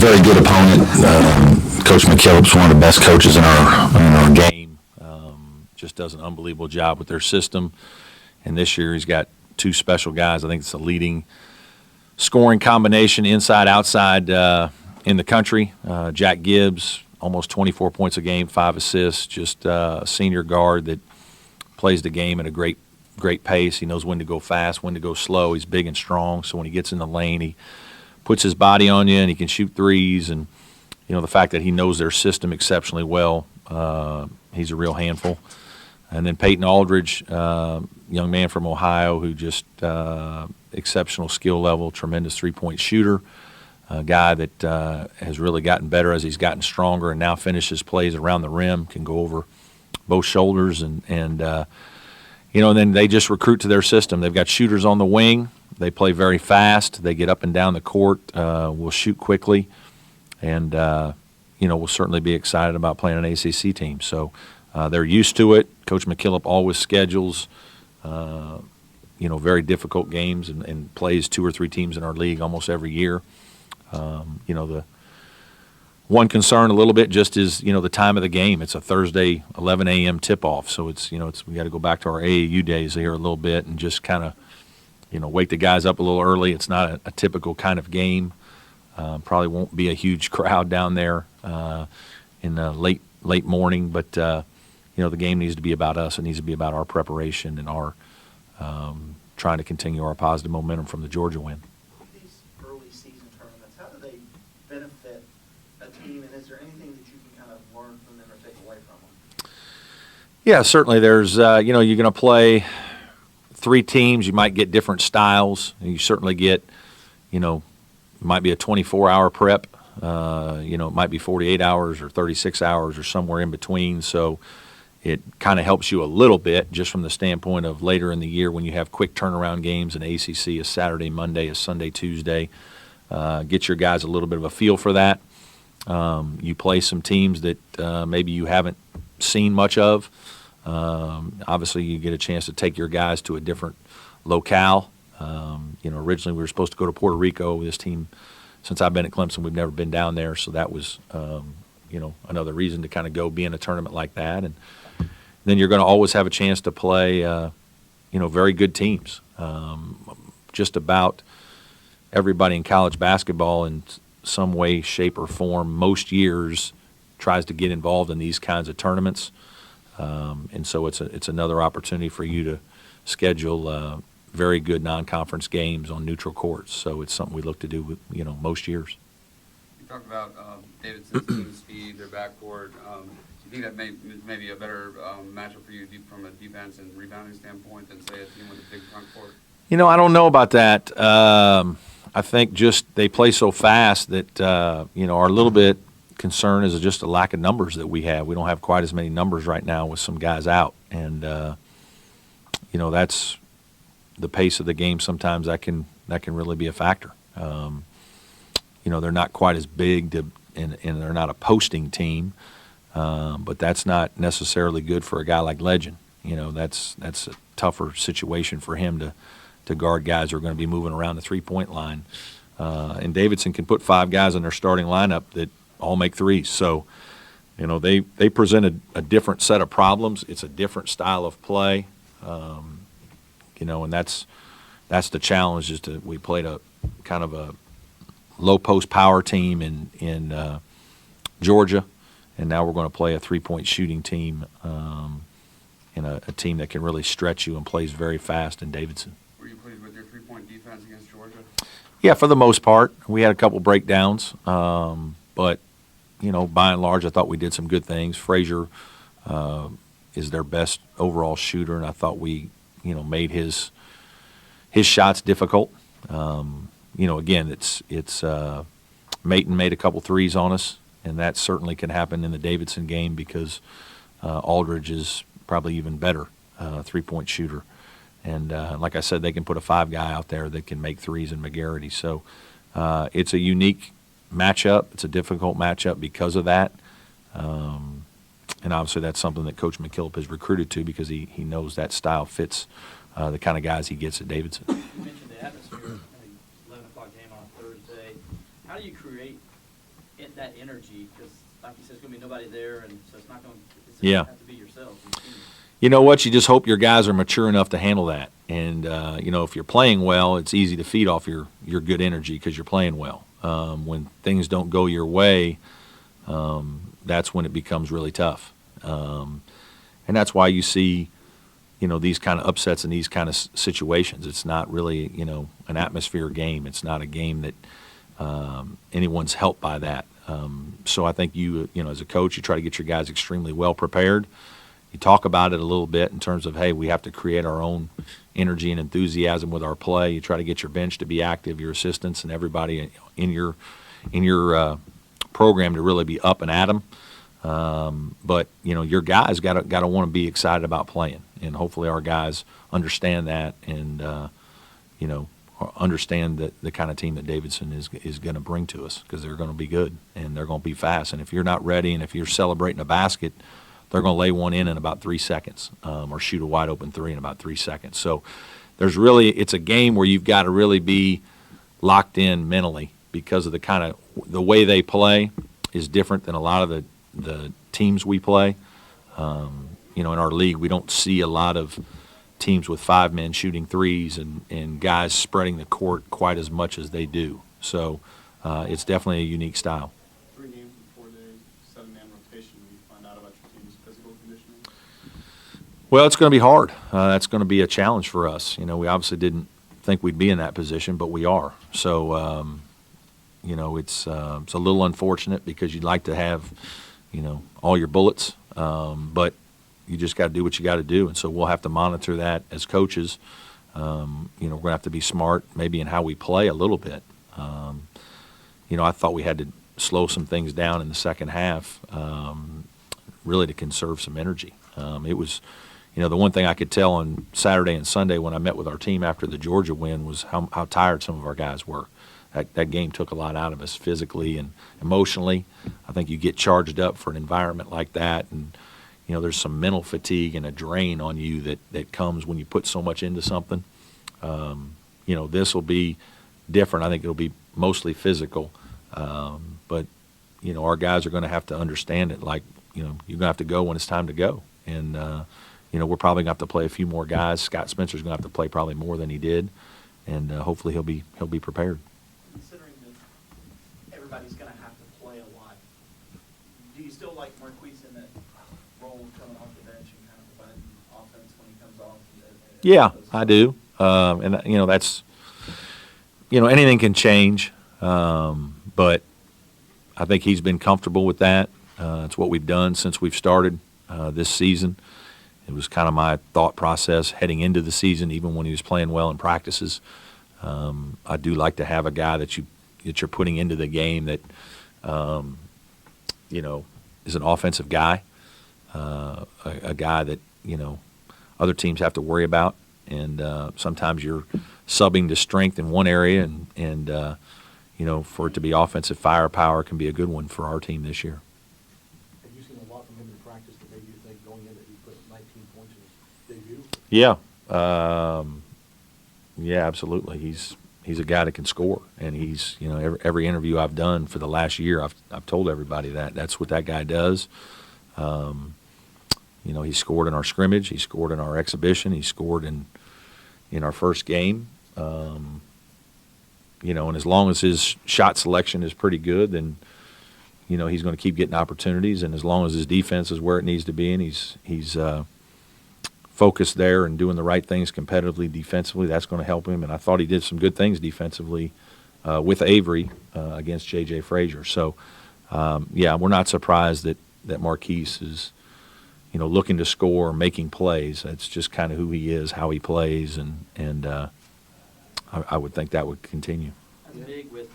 very good opponent. Coach McKillop's one of the best coaches in our game. Just does an unbelievable job with their system. And this year he's got two special guys. I think it's the leading scoring combination inside outside in the country. Jack Gibbs, almost 24 points a game, 5 assists. Just a senior guard that plays the game at a great pace. He knows when to go fast, when to go slow. He's big and strong, so when he gets in the lane, he puts his body on you and he can shoot threes. And the fact that he knows their system exceptionally well, he's a real handful. And then Peyton Aldridge, young man from Ohio who just exceptional skill level, tremendous three-point shooter, a guy that has really gotten better as he's gotten stronger and now finishes plays around the rim, can go over both shoulders. And then they just recruit to their system. They've got shooters on the wing. They play very fast. They get up and down the court, will shoot quickly. And, we'll certainly be excited about playing an ACC team. So they're used to it. Coach McKillop always schedules, very difficult games and plays 2 or 3 teams in our league almost every year. The one concern a little bit just is, the time of the game. It's a Thursday 11 a.m. tip-off, so we got to go back to our AAU days here a little bit and just kind of, wake the guys up a little early. It's not a typical kind of game. Probably won't be a huge crowd down there in the late morning, but the game needs to be about us. It needs to be about our preparation and our trying to continue our positive momentum from the Georgia win. These early season tournaments, how do they benefit a team, and is there anything that you can kind of learn from them or take away from them? Yeah, certainly. There's you're going to play 3 teams. You might get different styles. You certainly get, it might be a 24-hour prep. It might be 48 hours or 36 hours or somewhere in between. So it kind of helps you a little bit just from the standpoint of later in the year when you have quick turnaround games in ACC, a Saturday, Monday, a Sunday, Tuesday. Get your guys a little bit of a feel for that. You play some teams that maybe you haven't seen much of. Obviously, you get a chance to take your guys to a different locale. Originally we were supposed to go to Puerto Rico. This team, since I've been at Clemson, we've never been down there, so that was, another reason to kind of go be in a tournament like that. And then you're going to always have a chance to play, very good teams. Just about everybody in college basketball in some way, shape, or form most years tries to get involved in these kinds of tournaments. And so it's another opportunity for you to schedule very good non-conference games on neutral courts. So it's something we look to do with, most years. You talked about Davidson's team speed, their backcourt. Do you think that may be a better matchup for you from a defense and rebounding standpoint than, say, a team with a big front court? I don't know about that. I think just they play so fast that, our little bit concern is just a lack of numbers that we have. We don't have quite as many numbers right now with some guys out. And, that's the pace of the game. Sometimes that can really be a factor. They're not quite as big and they're not a posting team, but that's not necessarily good for a guy like Legend. That's a tougher situation for him to guard guys who are going to be moving around the three-point line. And Davidson can put 5 guys in their starting lineup that all make threes. So, they present a different set of problems. It's a different style of play. And that's the challenge is we played a kind of a low post power team in Georgia, and now we're going to play a 3-point shooting team and a team that can really stretch you and plays very fast in Davidson. Were you pleased with your 3-point defense against Georgia? Yeah, for the most part. We had a couple breakdowns, but by and large, I thought we did some good things. Frazier is their best overall shooter, and I thought we made his shots difficult. Again, it's Mayton made a couple threes on us, and that certainly can happen in the Davidson game because Aldridge is probably even better 3-point shooter. And like I said, they can put a 5 guy out there that can make threes in McGarity. So it's a unique matchup. It's a difficult matchup because of that. And obviously that's something that Coach McKillop has recruited to because he knows that style fits the kind of guys he gets at Davidson. You mentioned the atmosphere of the 11 o'clock game on Thursday. How do you create that energy, because like you said, it's going to be nobody there, and so it's not going to Yeah. have to be yourself. You know what? You just hope your guys are mature enough to handle that. And, if you're playing well, it's easy to feed off your good energy because you're playing well. When things don't go your way, that's when it becomes really tough. And that's why you see, these kind of upsets in these kind of situations. It's not really, an atmosphere game. It's not a game that anyone's helped by that. So I think as a coach, you try to get your guys extremely well prepared. You talk about it a little bit in terms of, hey, we have to create our own energy and enthusiasm with our play. You try to get your bench to be active, your assistants, and everybody in your program to really be up and at them. But your guys got to want to be excited about playing, and hopefully our guys understand that and understand the kind of team that Davidson is going to bring to us, because they're going to be good and they're going to be fast. And if you're not ready, and if you're celebrating a basket, they're going to lay one in about 3 seconds, or shoot a wide open three in about 3 seconds. So it's a game where you've got to really be locked in mentally, because of the way they play is different than a lot of the teams we play. In our league, we don't see a lot of teams with 5 men shooting threes and guys spreading the court quite as much as they do. So it's definitely a unique style. 3 games in 4 days, 7-man rotation. When you find out about your team's physical conditioning? Well, it's going to be hard. That's going to be a challenge for us. We obviously didn't think we'd be in that position, but we are. So, it's a little unfortunate, because you'd like to have, all your bullets, but you just got to do what you got to do. And so we'll have to monitor that as coaches. We're going to have to be smart maybe in how we play a little bit. I thought we had to slow some things down in the second half, really to conserve some energy. It was, the one thing I could tell on Saturday and Sunday when I met with our team after the Georgia win was how tired some of our guys were. That game took a lot out of us physically and emotionally. I think you get charged up for an environment like that, and there's some mental fatigue and a drain on you that comes when you put so much into something. This will be different. I think it'll be mostly physical, but our guys are going to have to understand it. Like, you're going to have to go when it's time to go, and we're probably going to have to play a few more guys. Scott Spencer's going to have to play probably more than he did, and hopefully he'll be prepared. Considering that everybody's going to have to play a lot, do you still like Marquise in that role, coming off the bench and kind of providing offense when he comes off? Yeah, I do. And that's, anything can change, but I think he's been comfortable with that. It's what we've done since we've started this season. It was kind of my thought process heading into the season, even when he was playing well in practices. I do like to have a guy that you're putting into the game that, is an offensive guy, a guy that, other teams have to worry about. And sometimes you're subbing to strength in one area, and for it to be offensive firepower can be a good one for our team this year. Have you seen a lot from him in practice that made you think going in that he put 19 points in his debut? Yeah. Yeah, absolutely. He's a guy that can score, and he's every interview I've done for the last year, I've told everybody that's what that guy does. He scored in our scrimmage, he scored in our exhibition, he scored in our first game. And as long as his shot selection is pretty good, then he's going to keep getting opportunities. And as long as his defense is where it needs to be, and he's focused there and doing the right things competitively defensively, that's going to help him. And I thought he did some good things defensively with Avery against J.J. Frazier. So, we're not surprised that Marquise is, looking to score, making plays. That's just kind of who he is, how he plays, and I would think that would continue. That's big with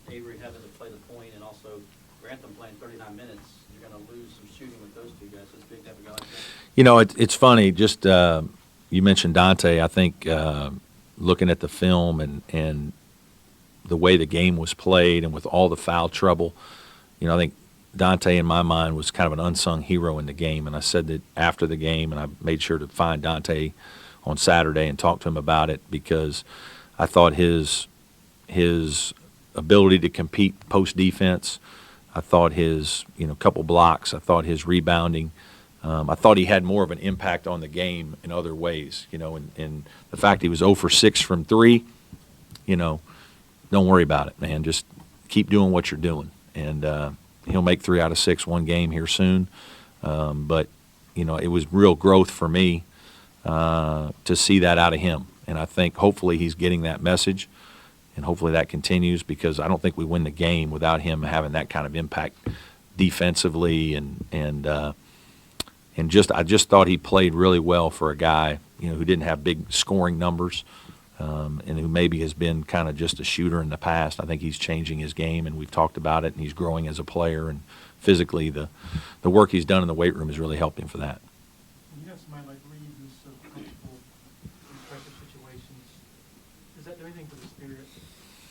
Avery having to play the point, and also Grantham playing 39 minutes. You're going to lose some shooting with those two guys. So it's big to have a guy like that. It's funny. Just you mentioned Dante. I think looking at the film and the way the game was played, and with all the foul trouble, I think Dante, in my mind, was kind of an unsung hero in the game. And I said that after the game, and I made sure to find Dante on Saturday and talk to him about it, because I thought his ability to compete post defense, I thought his, couple blocks, I thought his rebounding, I thought he had more of an impact on the game in other ways, and the fact he was 0 for 6 from 3, don't worry about it, man. Just keep doing what you're doing. And he'll make 3 out of 6 one game here soon. But, it was real growth for me to see that out of him. And I think hopefully he's getting that message, and hopefully that continues, because I don't think we win the game without him having that kind of impact defensively. I just thought he played really well for a guy, who didn't have big scoring numbers, and who maybe has been kind of just a shooter in the past. I think he's changing his game, and we've talked about it, and he's growing as a player, and physically the work he's done in the weight room is really helping for that. When you have somebody like Reed who's so comfortable in pressure situations, does that do anything for the spirit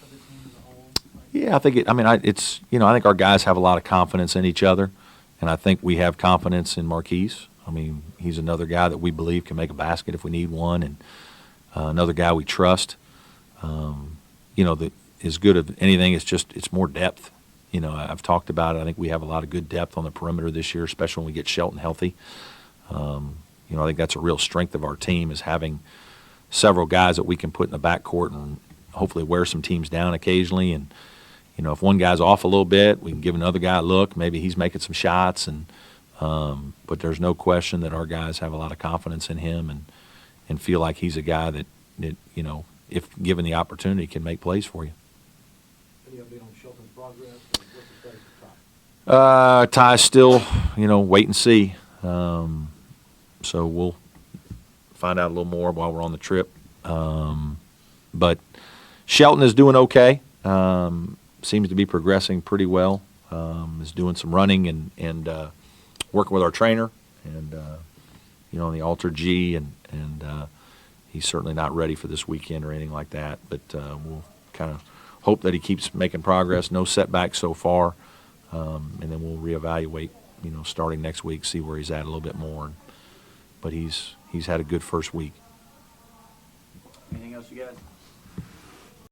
of the team as a whole? Yeah, I think I think our guys have a lot of confidence in each other, and I think we have confidence in Marquise. I mean, he's another guy that we believe can make a basket if we need one, and another guy we trust. That is good of anything. It's more depth. I've talked about it. I think we have a lot of good depth on the perimeter this year, especially when we get Shelton healthy. I think that's a real strength of our team, is having several guys that we can put in the backcourt and hopefully wear some teams down occasionally. And, if one guy's off a little bit, we can give another guy a look. Maybe he's making some shots. But there's no question that our guys have a lot of confidence in him and feel like he's a guy that, if given the opportunity, can make plays for you. Any update on Shelton's progress? What's the status of Ty? Ty's still, wait and see. So we'll find out a little more while we're on the trip. But Shelton is doing okay. Seems to be progressing pretty well. Is doing some running and working with our trainer and on the Alter G, and he's certainly not ready for this weekend or anything like that. But we'll kind of hope that he keeps making progress. No setbacks so far, and then we'll reevaluate. Starting next week, see where he's at a little bit more. But he's had a good first week. Anything else, you guys?